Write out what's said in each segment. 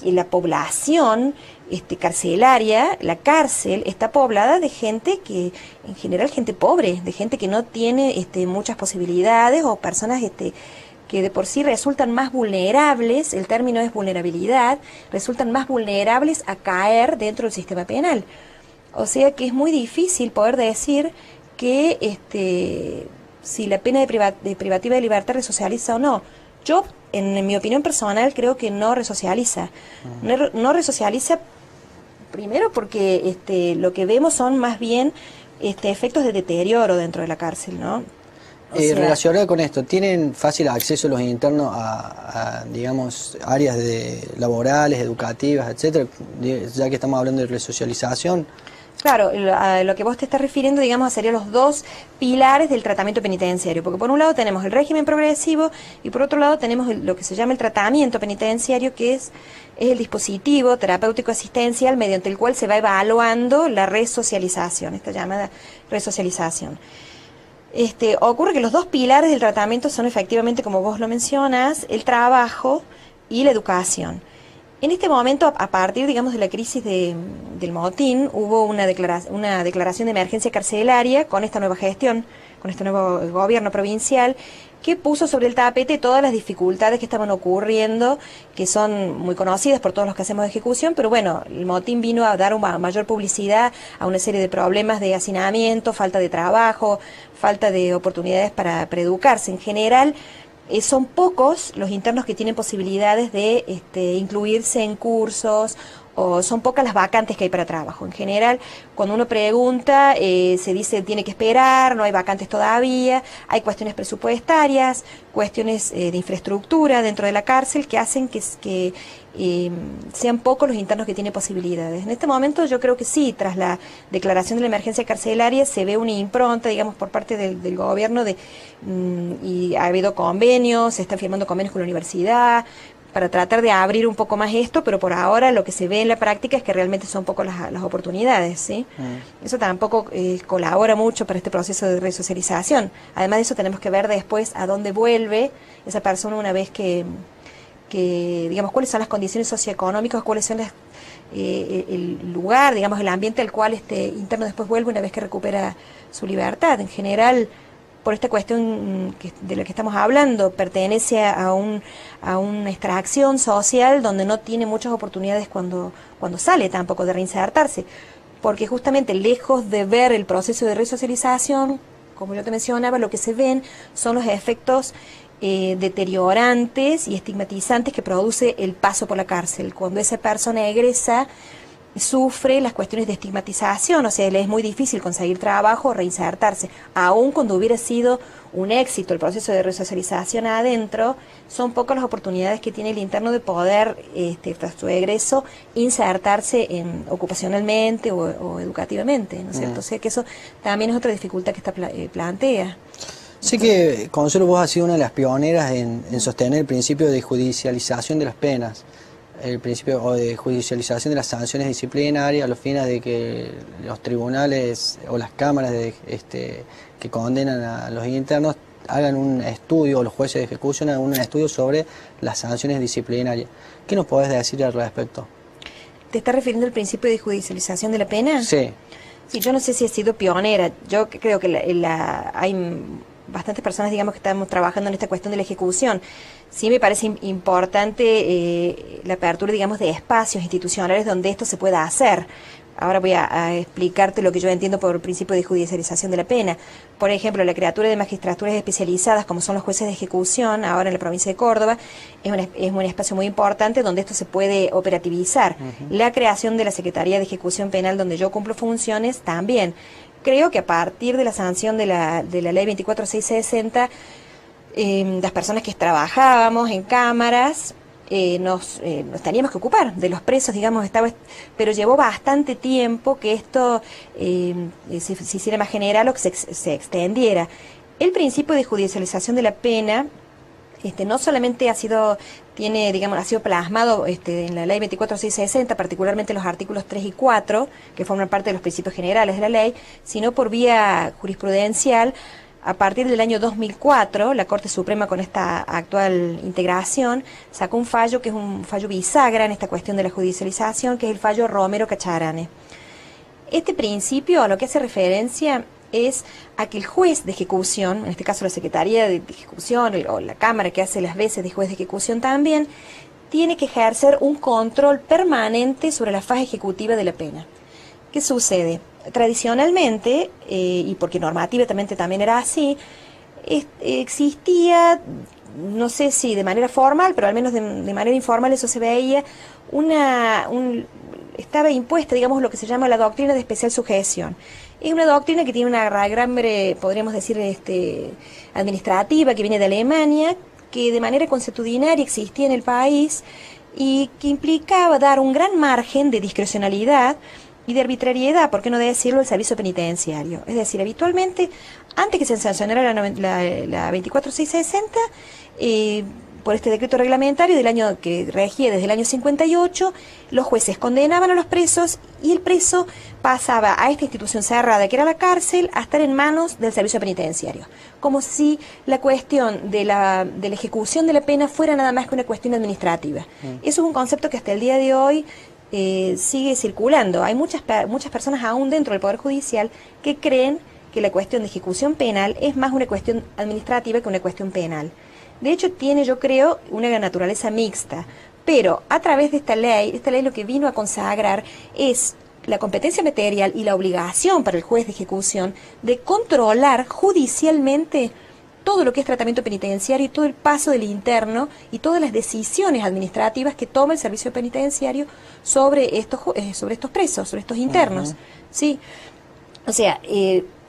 la población carcelaria, la cárcel, está poblada de gente que, en general, gente pobre, de gente que no tiene muchas posibilidades, o personas que de por sí resultan más vulnerables, el término es vulnerabilidad, resultan más vulnerables a caer dentro del sistema penal. O sea que es muy difícil poder decir que si la pena de privativa de libertad resocializa o no. Yo, en mi opinión personal, creo que no resocializa. No resocializa, primero porque lo que vemos son más bien efectos de deterioro dentro de la cárcel, ¿no? Relacionado con esto, ¿tienen fácil acceso los internos a digamos, áreas laborales, educativas, etcétera? Ya que estamos hablando de resocialización. Claro, a lo que vos te estás refiriendo, digamos, serían los dos pilares del tratamiento penitenciario, porque por un lado tenemos el régimen progresivo y por otro lado tenemos lo que se llama el tratamiento penitenciario, que es el dispositivo terapéutico asistencial mediante el cual se va evaluando la resocialización, esta llamada resocialización. Ocurre que los dos pilares del tratamiento son efectivamente, como vos lo mencionas, el trabajo y la educación. En este momento, a partir, digamos, de la crisis del motín, hubo una declaración de emergencia carcelaria con esta nueva gestión, con este nuevo gobierno provincial, que puso sobre el tapete todas las dificultades que estaban ocurriendo, que son muy conocidas por todos los que hacemos de ejecución, pero bueno, el motín vino a dar una mayor publicidad a una serie de problemas de hacinamiento, falta de trabajo, falta de oportunidades para educarse. En general, son pocos los internos que tienen posibilidades de incluirse en cursos, o son pocas las vacantes que hay para trabajo. En general, cuando uno pregunta, se dice tiene que esperar, no hay vacantes todavía, hay cuestiones presupuestarias, cuestiones de infraestructura dentro de la cárcel que hacen que sean pocos los internos que tienen posibilidades. En este momento yo creo que sí, tras la declaración de la emergencia carcelaria se ve una impronta, digamos, por parte del gobierno y ha habido convenios, se están firmando convenios con la universidad para tratar de abrir un poco más esto, pero por ahora lo que se ve en la práctica es que realmente son pocas las oportunidades, ¿sí? Eso tampoco colabora mucho para este proceso de resocialización. Además de eso tenemos que ver después a dónde vuelve esa persona una vez que digamos, cuáles son las condiciones socioeconómicas, cuáles son el lugar, digamos, el ambiente al cual este interno después vuelve una vez que recupera su libertad. En general, por esta cuestión de la que estamos hablando, pertenece a una extracción social donde no tiene muchas oportunidades cuando sale tampoco de reinsertarse, porque justamente lejos de ver el proceso de resocialización, como yo te mencionaba, lo que se ven son los efectos deteriorantes y estigmatizantes que produce el paso por la cárcel. Cuando esa persona egresa, sufre las cuestiones de estigmatización, o sea, le es muy difícil conseguir trabajo o reinsertarse. Aun cuando hubiera sido un éxito el proceso de resocialización adentro, son pocas las oportunidades que tiene el interno de poder, tras su egreso, insertarse ocupacionalmente o educativamente, ¿no es cierto? O sea que eso también es otra dificultad que esta plantea. Sé que Consuelo, vos has sido una de las pioneras en sostener el principio de judicialización de las penas, el principio de judicialización de las sanciones disciplinarias, a los fines de que los tribunales o las cámaras que condenan a los internos hagan un estudio, o los jueces de ejecución hagan un estudio sobre las sanciones disciplinarias. ¿Qué nos podés decir al respecto? ¿Te estás refiriendo al principio de judicialización de la pena? Sí. Sí, yo no sé si he sido pionera. Yo creo que hay bastantes personas, digamos, que estamos trabajando en esta cuestión de la ejecución. Sí me parece importante la apertura, digamos, de espacios institucionales donde esto se pueda hacer. Ahora voy a explicarte lo que yo entiendo por principio de judicialización de la pena. Por ejemplo, la creatura de magistraturas especializadas, como son los jueces de ejecución, ahora en la provincia de Córdoba, es un espacio muy importante donde esto se puede operativizar. La creación de la Secretaría de Ejecución Penal, donde yo cumplo funciones, también. Creo que a partir de la sanción de la ley 24660, las personas que trabajábamos en cámaras nos teníamos que ocupar de los presos, digamos, pero llevó bastante tiempo que esto se hiciera más general o que se extendiera. El principio de judicialización de la pena no solamente ha sido plasmado en la ley 24660, particularmente en los artículos 3 y 4, que forman parte de los principios generales de la ley, sino por vía jurisprudencial a partir del año 2004, la Corte Suprema, con esta actual integración, sacó un fallo que es un fallo bisagra en esta cuestión de la judicialización, que es el fallo Romero Cacharane. Este principio a lo que hace referencia es a que el juez de ejecución, en este caso la Secretaría de Ejecución o la Cámara que hace las veces de juez de ejecución también, tiene que ejercer un control permanente sobre la fase ejecutiva de la pena. ¿Qué sucede? Tradicionalmente, y porque normativamente también era así, existía, no sé si de manera formal, pero al menos de manera informal eso se veía, estaba impuesta, digamos, lo que se llama la doctrina de especial sujeción. Es una doctrina que tiene una raigambre, podríamos decir, administrativa, que viene de Alemania, que de manera consuetudinaria existía en el país y que implicaba dar un gran margen de discrecionalidad y de arbitrariedad, por qué no decirlo, al servicio penitenciario. Es decir, habitualmente, antes que se sancionara la 24660, por este decreto reglamentario del año que regía desde el año 58, los jueces condenaban a los presos y el preso pasaba a esta institución cerrada que era la cárcel a estar en manos del servicio penitenciario, como si la cuestión de la ejecución de la pena fuera nada más que una cuestión administrativa. Eso es un concepto que hasta el día de hoy sigue circulando. Hay muchas personas aún dentro del Poder Judicial que creen que la cuestión de ejecución penal es más una cuestión administrativa que una cuestión penal. De hecho, tiene, yo creo, una naturaleza mixta, pero a través de esta ley lo que vino a consagrar es la competencia material y la obligación para el juez de ejecución de controlar judicialmente todo lo que es tratamiento penitenciario y todo el paso del interno y todas las decisiones administrativas que toma el servicio penitenciario sobre estos presos, sobre estos internos. ¿Sí? O sea,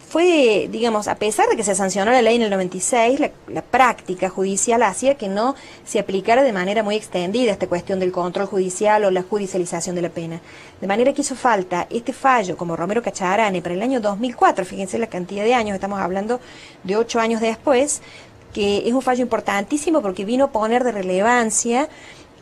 fue, digamos, a pesar de que se sancionó la ley en el 96, la práctica judicial hacía que no se aplicara de manera muy extendida esta cuestión del control judicial o la judicialización de la pena. De manera que hizo falta este fallo, como Romero Cacharane, para el año 2004, fíjense la cantidad de años, estamos hablando de 8 años después, que es un fallo importantísimo porque vino a poner de relevancia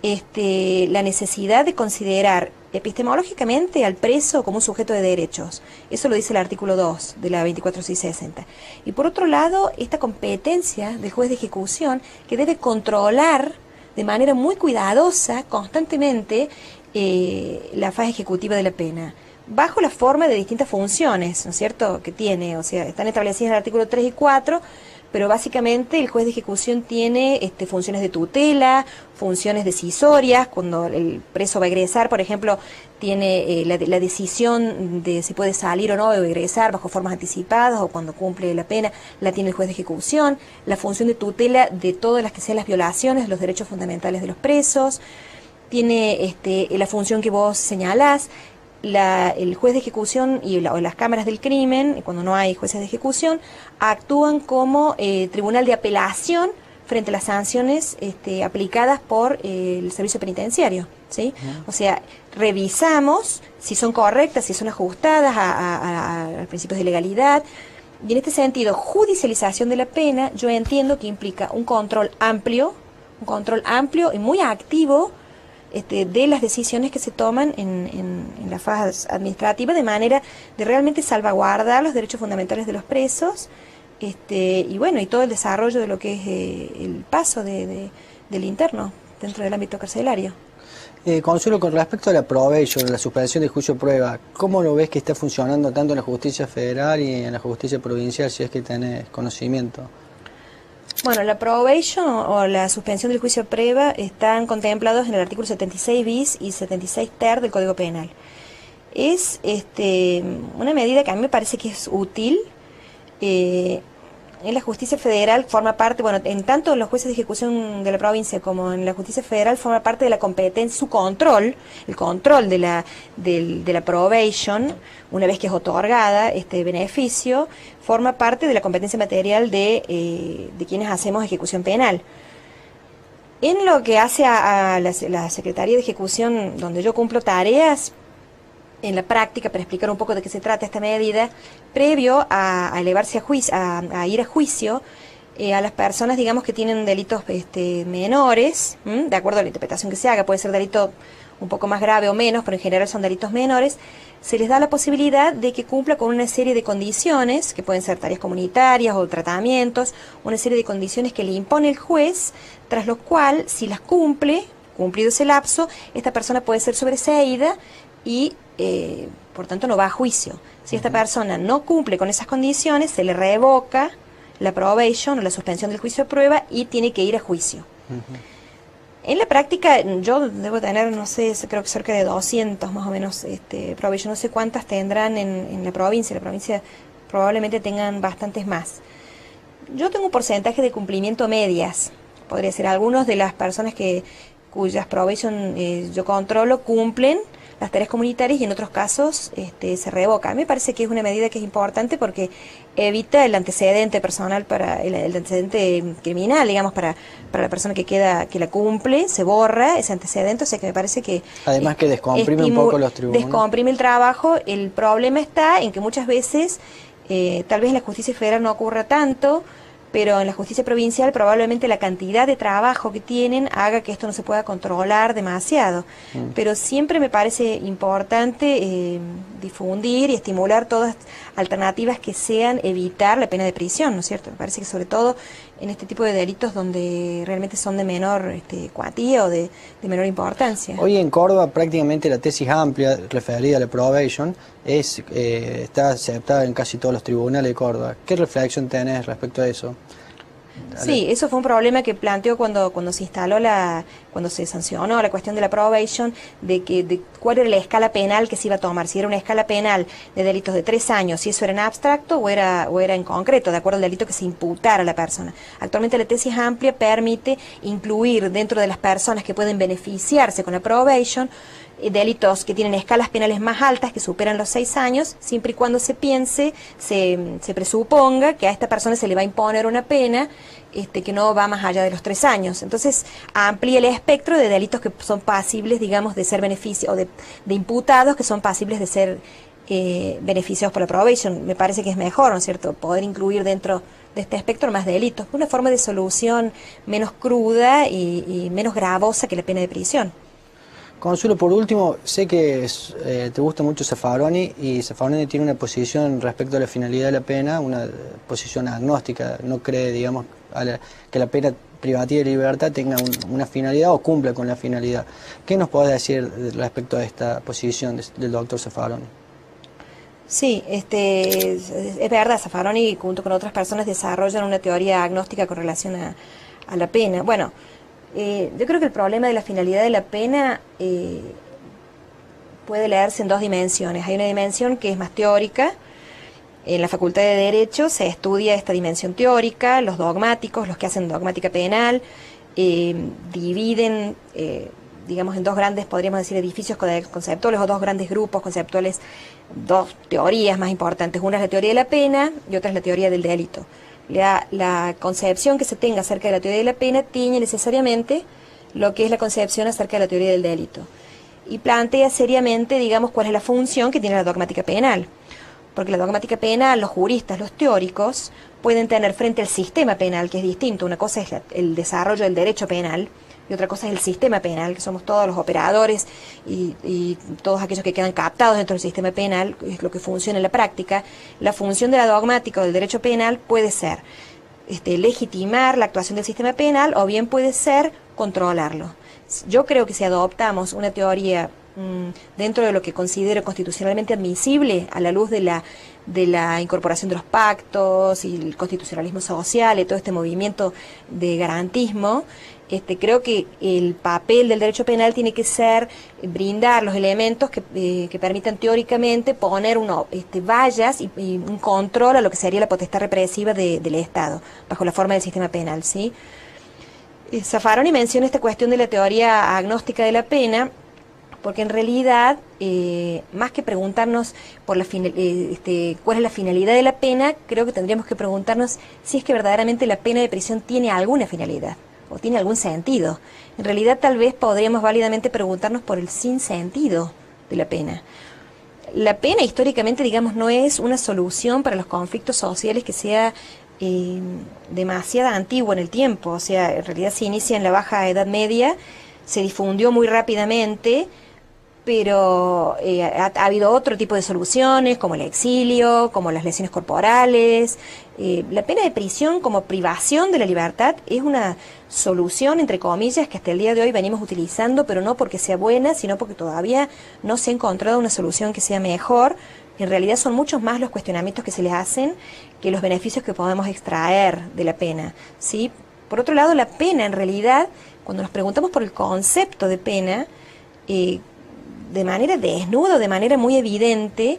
la necesidad de considerar epistemológicamente al preso como un sujeto de derechos. Eso lo dice el artículo 2 de la 24660. Y por otro lado, esta competencia del juez de ejecución que debe controlar de manera muy cuidadosa, constantemente, la fase ejecutiva de la pena, bajo la forma de distintas funciones, ¿no es cierto?, que tiene. O sea, están establecidas en el artículo 3 y 4, pero básicamente el juez de ejecución tiene funciones de tutela, funciones decisorias. Cuando el preso va a egresar, por ejemplo, tiene la decisión de si puede salir o no o egresar bajo formas anticipadas, o cuando cumple la pena la tiene el juez de ejecución. La función de tutela de todas las que sean las violaciones de los derechos fundamentales de los presos. Tiene la función que vos señalás. El juez de ejecución o las cámaras del crimen, cuando no hay jueces de ejecución, actúan como tribunal de apelación frente a las sanciones aplicadas por el servicio penitenciario, ¿sí? O sea, revisamos si son correctas, si son ajustadas a los principios de legalidad. Y en este sentido, judicialización de la pena, yo entiendo que implica un control amplio y muy activo de las decisiones que se toman en la fase administrativa, de manera de realmente salvaguardar los derechos fundamentales de los presos, y bueno, y todo el desarrollo de lo que es el paso del interno dentro del ámbito carcelario. Consuelo, con respecto a la probation, la suspensión de juicio de prueba, ¿cómo lo ves que está funcionando tanto en la justicia federal y en la justicia provincial, si es que tenés conocimiento? Bueno, la probation o la suspensión del juicio de prueba están contemplados en el artículo 76 bis y 76 ter del Código Penal. Es una medida que a mí me parece que es útil. En la justicia federal forma parte, bueno, en tanto los jueces de ejecución de la provincia como en la justicia federal forma parte de la competencia, su control, el control de la probation, una vez que es otorgada este beneficio, forma parte de la competencia material de quienes hacemos ejecución penal. En lo que hace a la Secretaría de Ejecución, donde yo cumplo tareas en la práctica, para explicar un poco de qué se trata esta medida, previo a elevarse a juicio, a ir a juicio, a las personas, digamos, que tienen delitos menores, de acuerdo a la interpretación que se haga, puede ser delito un poco más grave o menos, pero en general son delitos menores, se les da la posibilidad de que cumpla con una serie de condiciones, que pueden ser tareas comunitarias o tratamientos, una serie de condiciones que le impone el juez, tras lo cual, si las cumple, cumplido ese lapso, esta persona puede ser sobreseída y, por tanto, no va a juicio. Si esta persona no cumple con esas condiciones, se le revoca la probation o la suspensión del juicio de prueba y tiene que ir a juicio. En la práctica, yo debo tener, no sé, creo que cerca de 200 más o menos probation, no sé cuántas tendrán en la provincia probablemente tengan bastantes más. Yo tengo un porcentaje de cumplimiento medias, podría ser algunos de las personas cuyas probation yo controlo cumplen las tareas comunitarias y en otros casos se revoca. A mí me parece que es una medida que es importante porque evita el antecedente personal para el antecedente criminal, digamos, para la persona que la cumple, se borra ese antecedente, o sea que me parece que además que descomprime un poco los tribunales. Descomprime el trabajo. El problema está en que muchas veces, tal vez en la justicia federal no ocurra tanto, pero en la justicia provincial probablemente la cantidad de trabajo que tienen haga que esto no se pueda controlar demasiado. Pero siempre me parece importante difundir y estimular todas alternativas que sean evitar la pena de prisión, ¿no es cierto? Me parece que sobre todo en este tipo de delitos donde realmente son de menor cuantía o de menor importancia. Hoy en Córdoba prácticamente la tesis amplia referida a la probation está aceptada en casi todos los tribunales de Córdoba. ¿Qué reflexión tenés respecto a eso? Sí, eso fue un problema que planteó cuando se instaló cuando se sancionó la cuestión de la probation, de cuál era la escala penal que se iba a tomar, si era una escala penal de delitos de 3 años, si eso era en abstracto o era en concreto, de acuerdo al delito que se imputara a la persona. Actualmente la tesis amplia permite incluir dentro de las personas que pueden beneficiarse con la probation delitos que tienen escalas penales más altas, que superan los 6 años, siempre y cuando se piense, se presuponga que a esta persona se le va a imponer una pena que no va más allá de los 3 años. Entonces, amplía el espectro de delitos que son pasibles, digamos, de ser beneficio, o de imputados que son pasibles de ser beneficiados por la probation. Me parece que es mejor, ¿no es cierto?, poder incluir dentro de este espectro más delitos. Una forma de solución menos cruda y menos gravosa que la pena de prisión. Consuelo, por último, sé que te gusta mucho Zaffaroni y Zaffaroni tiene una posición respecto a la finalidad de la pena, una posición agnóstica, no cree, digamos, que la pena privativa de libertad tenga una finalidad o cumpla con la finalidad. ¿Qué nos podés decir respecto a esta posición del doctor Zaffaroni? Sí, es verdad, Zaffaroni junto con otras personas desarrollan una teoría agnóstica con relación a la pena. Bueno, yo creo que el problema de la finalidad de la pena puede leerse en 2 dimensiones. Hay una dimensión que es más teórica. En la Facultad de Derecho se estudia esta dimensión teórica, los dogmáticos, los que hacen dogmática penal, dividen, digamos, en 2 grandes, podríamos decir, edificios conceptuales o 2 grandes grupos conceptuales, 2 teorías más importantes. Una es la teoría de la pena y otra es la teoría del delito. La concepción que se tenga acerca de la teoría de la pena tiene necesariamente lo que es la concepción acerca de la teoría del delito. Y plantea seriamente, digamos, cuál es la función que tiene la dogmática penal. Porque la dogmática penal, los juristas, los teóricos, pueden tener frente al sistema penal, que es distinto. Una cosa es el desarrollo del derecho penal y otra cosa es el sistema penal, que somos todos los operadores y todos aquellos que quedan captados dentro del sistema penal, es lo que funciona en la práctica. La función de la dogmática o del derecho penal puede ser legitimar la actuación del sistema penal o bien puede ser controlarlo. Yo creo que si adoptamos una teoría dentro de lo que considero constitucionalmente admisible a la luz de la incorporación de los pactos y el constitucionalismo social y todo este movimiento de garantismo, creo que el papel del derecho penal tiene que ser brindar los elementos que permitan teóricamente poner vallas y un control a lo que sería la potestad represiva del Estado, bajo la forma del sistema penal, ¿sí? Zaffaroni menciona esta cuestión de la teoría agnóstica de la pena, porque en realidad, más que preguntarnos por cuál es la finalidad de la pena, creo que tendríamos que preguntarnos si es que verdaderamente la pena de prisión tiene alguna finalidad o tiene algún sentido. En realidad, tal vez podríamos válidamente preguntarnos por el sinsentido de la pena. La pena históricamente, digamos, no es una solución para los conflictos sociales que sea eh, demasiado antiguo en el tiempo, o sea, en realidad se inicia en la Baja Edad Media, se difundió muy rápidamente, pero ha habido otro tipo de soluciones, como el exilio, como las lesiones corporales. La pena de prisión como privación de la libertad es una solución, entre comillas, que hasta el día de hoy venimos utilizando, pero no porque sea buena, sino porque todavía no se ha encontrado una solución que sea mejor. En realidad son muchos más los cuestionamientos que se les hacen que los beneficios que podemos extraer de la pena, ¿sí? Por otro lado, la pena, en realidad, cuando nos preguntamos por el concepto de pena, de manera desnuda, de manera muy evidente,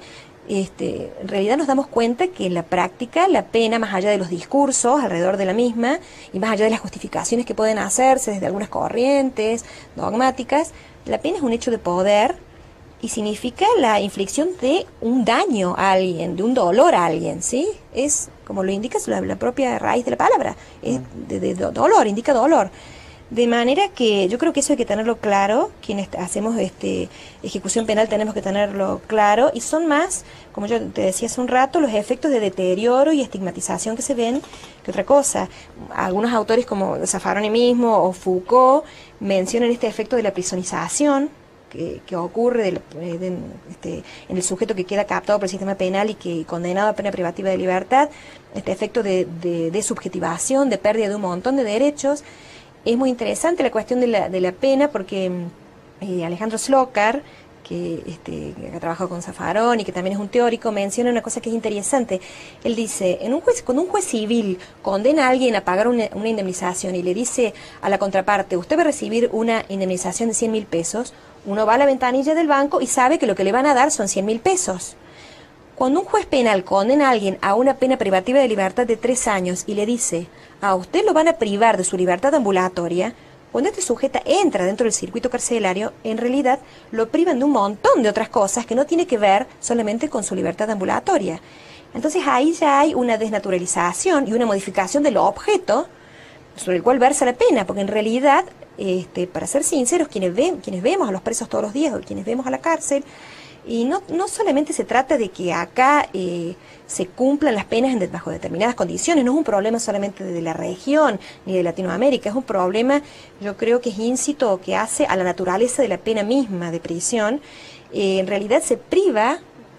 en realidad nos damos cuenta que en la práctica la pena, más allá de los discursos alrededor de la misma y más allá de las justificaciones que pueden hacerse desde algunas corrientes dogmáticas, la pena es un hecho de poder y significa la inflicción de un daño a alguien, de un dolor a alguien, ¿sí? Es, como lo indica la propia raíz de la palabra, es de dolor, indica dolor. De manera que yo creo que eso hay que tenerlo claro, quienes hacemos ejecución penal tenemos que tenerlo claro, y son más, como yo te decía hace un rato, los efectos de deterioro y estigmatización que se ven que otra cosa. Algunos autores como Zaffaroni mismo o Foucault mencionan este efecto de la prisonización que ocurre en el sujeto que queda captado por el sistema penal y que condenado a pena privativa de libertad, este efecto de subjetivación, de pérdida de un montón de derechos. Es muy interesante la cuestión de la pena porque Alejandro Slokar, que ha trabajado con Zaffaroni y que también es un teórico, menciona una cosa que es interesante. Él dice, cuando un juez civil condena a alguien a pagar una indemnización y le dice a la contraparte, usted va a recibir una indemnización de 100.000 pesos, uno va a la ventanilla del banco y sabe que lo que le van a dar son 100.000 pesos. Cuando un juez penal condena a alguien a una pena privativa de libertad de 3 años y le dice, a usted lo van a privar de su libertad ambulatoria, cuando este sujeto entra dentro del circuito carcelario, en realidad lo privan de un montón de otras cosas que no tiene que ver solamente con su libertad ambulatoria. Entonces ahí ya hay una desnaturalización y una modificación del objeto sobre el cual versa la pena, porque en realidad, para ser sinceros, quienes vemos a los presos todos los días o quienes vemos a la cárcel, y no solamente se trata de que acá se cumplan las penas bajo determinadas condiciones, no es un problema solamente de la región ni de Latinoamérica, es un problema, yo creo que es íncito, que hace a la naturaleza de la pena misma de prisión. En realidad se priva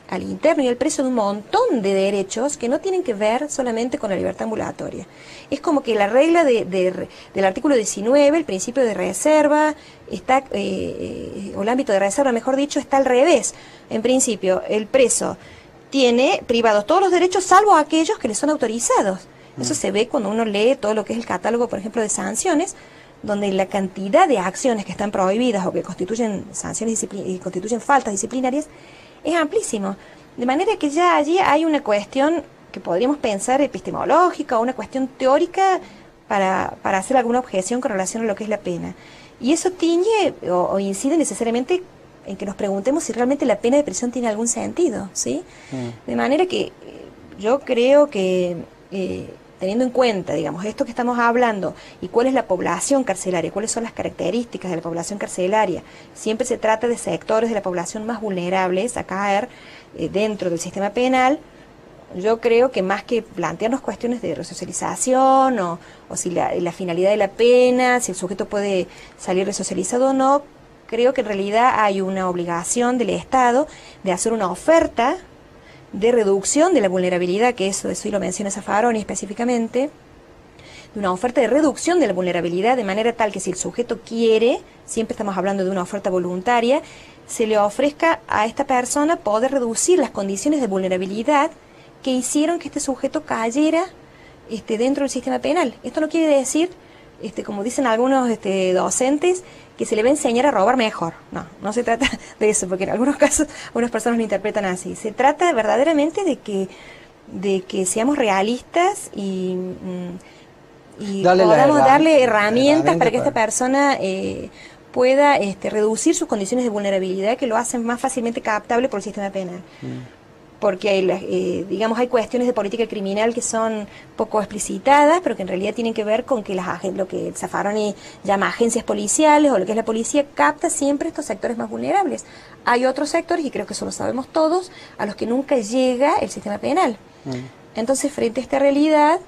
al interno y al preso de un montón de derechos que no tienen que ver solamente con la libertad ambulatoria. Es como que la regla del artículo 19, el principio de reserva, está, o el ámbito de reserva, mejor dicho, está al revés. En principio, el preso tiene privados todos los derechos salvo aquellos que le son autorizados. Eso se ve cuando uno lee todo lo que es el catálogo, por ejemplo, de sanciones, donde la cantidad de acciones que están prohibidas o que constituyen sanciones y constituyen faltas disciplinarias es amplísimo. De manera que ya allí hay una cuestión que podríamos pensar epistemológica o una cuestión teórica para hacer alguna objeción con relación a lo que es la pena. Y eso tiñe o incide necesariamente en que nos preguntemos si realmente la pena de prisión tiene algún sentido, ¿sí? De manera que yo creo que teniendo en cuenta, digamos, esto que estamos hablando y cuál es la población carcelaria, cuáles son las características de la población carcelaria, siempre se trata de sectores de la población más vulnerables a caer dentro del sistema penal. Yo creo que más que plantearnos cuestiones de resocialización o si la finalidad de la pena, si el sujeto puede salir resocializado o no, creo que en realidad hay una obligación del Estado de hacer una oferta de reducción de la vulnerabilidad, que eso lo menciona Zaffaroni específicamente, de una oferta de reducción de la vulnerabilidad, de manera tal que si el sujeto quiere, siempre estamos hablando de una oferta voluntaria, se le ofrezca a esta persona poder reducir las condiciones de vulnerabilidad que hicieron que este sujeto cayera dentro del sistema penal. Esto no quiere decir, como dicen algunos docentes, que se le va a enseñar a robar mejor. No se trata de eso, porque en algunos casos algunas personas lo interpretan así. Se trata verdaderamente de que seamos realistas y podamos darle herramientas para que esta persona pueda reducir sus condiciones de vulnerabilidad que lo hacen más fácilmente captable por el sistema penal. Porque digamos hay cuestiones de política criminal que son poco explicitadas, pero que en realidad tienen que ver con que lo que Zaffaroni llama agencias policiales o lo que es la policía capta siempre estos sectores más vulnerables. Hay otros sectores, y creo que eso lo sabemos todos, a los que nunca llega el sistema penal. Entonces, frente a esta realidad,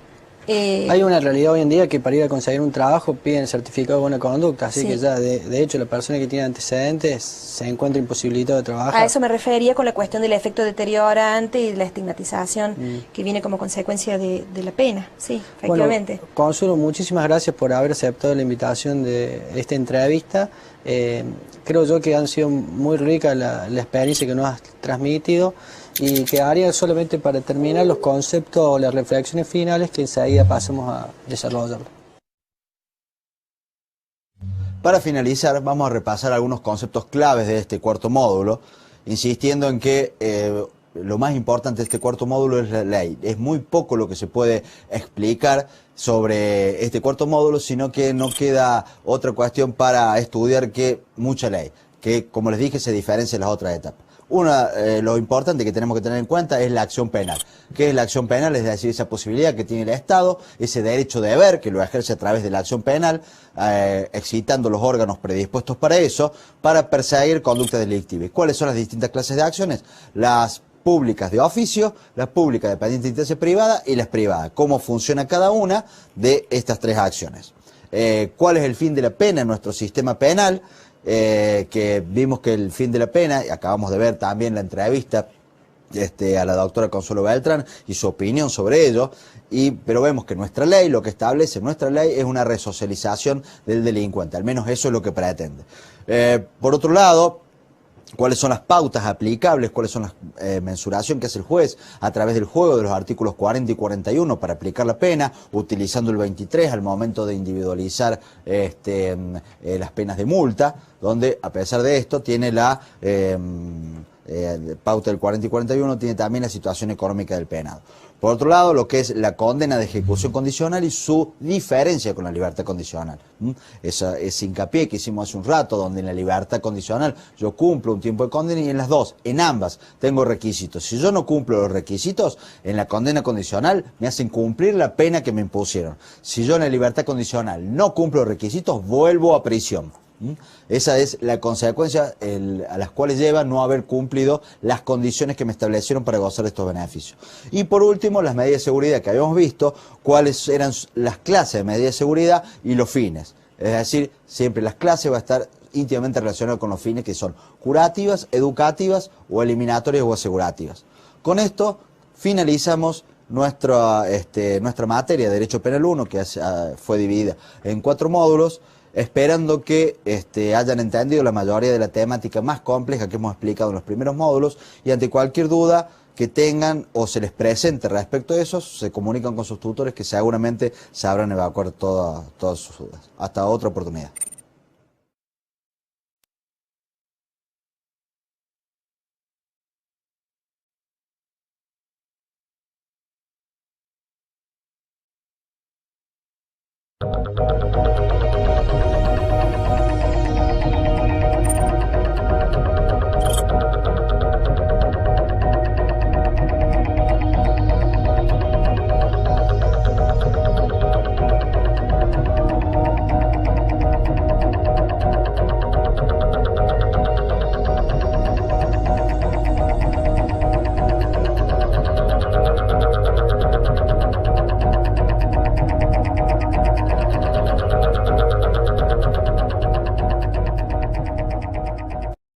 Hay una realidad hoy en día que para ir a conseguir un trabajo piden certificado de buena conducta, así Sí. que ya de hecho la persona que tiene antecedentes se encuentra imposibilitada de trabajar. A eso me refería con la cuestión del efecto deteriorante y la estigmatización que viene como consecuencia de la pena. Sí, efectivamente. Bueno, Consuelo, muchísimas gracias por haber aceptado la invitación de esta entrevista. Creo yo que han sido muy rica la experiencia que nos has transmitido y quedaría solamente para terminar los conceptos o las reflexiones finales que enseguida pasemos a desarrollar. Para finalizar, vamos a repasar algunos conceptos claves de este cuarto módulo, insistiendo en que lo más importante de este cuarto módulo es la ley. Es muy poco lo que se puede explicar sobre este cuarto módulo, sino que no queda otra cuestión para estudiar que mucha ley, que como les dije se diferencia de las otras etapas. Lo importante que tenemos que tener en cuenta es la acción penal. ¿Qué es la acción penal? Es decir, esa posibilidad que tiene el Estado, ese derecho-deber que lo ejerce a través de la acción penal, excitando los órganos predispuestos para eso, para perseguir conductas delictivas. ¿Cuáles son las distintas clases de acciones? Las públicas de oficio, las públicas dependientes de interés privada y las privadas. ¿Cómo funciona cada una de estas tres acciones? ¿Cuál es el fin de la pena en nuestro sistema penal? Que vimos que el fin de la pena, y acabamos de ver también la entrevista a la doctora Consuelo Beltrán y su opinión sobre ello, pero vemos que nuestra ley, lo que establece nuestra ley es una resocialización del delincuente, al menos eso es lo que pretende. Por otro lado, cuáles son las pautas aplicables, cuáles son las mensuración que hace el juez a través del juego de los artículos 40 y 41 para aplicar la pena, utilizando el 23 al momento de individualizar las penas de multa, donde a pesar de esto tiene la pauta del 40 y 41, tiene también la situación económica del penado. Por otro lado, lo que es la condena de ejecución condicional y su diferencia con la libertad condicional. Ese hincapié que hicimos hace un rato, donde en la libertad condicional yo cumplo un tiempo de condena y en las dos, en ambas, tengo requisitos. Si yo no cumplo los requisitos, en la condena condicional me hacen cumplir la pena que me impusieron. Si yo en la libertad condicional no cumplo los requisitos, vuelvo a prisión. Esa es la consecuencia a las cuales lleva no haber cumplido las condiciones que me establecieron para gozar de estos beneficios. Y por último, las medidas de seguridad que habíamos visto, cuáles eran las clases de medidas de seguridad y los fines. Es decir, siempre las clases va a estar íntimamente relacionadas con los fines que son curativas, educativas o eliminatorias o asegurativas. Con esto finalizamos nuestra materia de Derecho Penal 1, que fue dividida en 4 módulos, esperando que hayan entendido la mayoría de la temática más compleja que hemos explicado en los primeros módulos, y ante cualquier duda que tengan o se les presente respecto a eso, se comunican con sus tutores que seguramente sabrán evacuar todas sus dudas. Hasta otra oportunidad.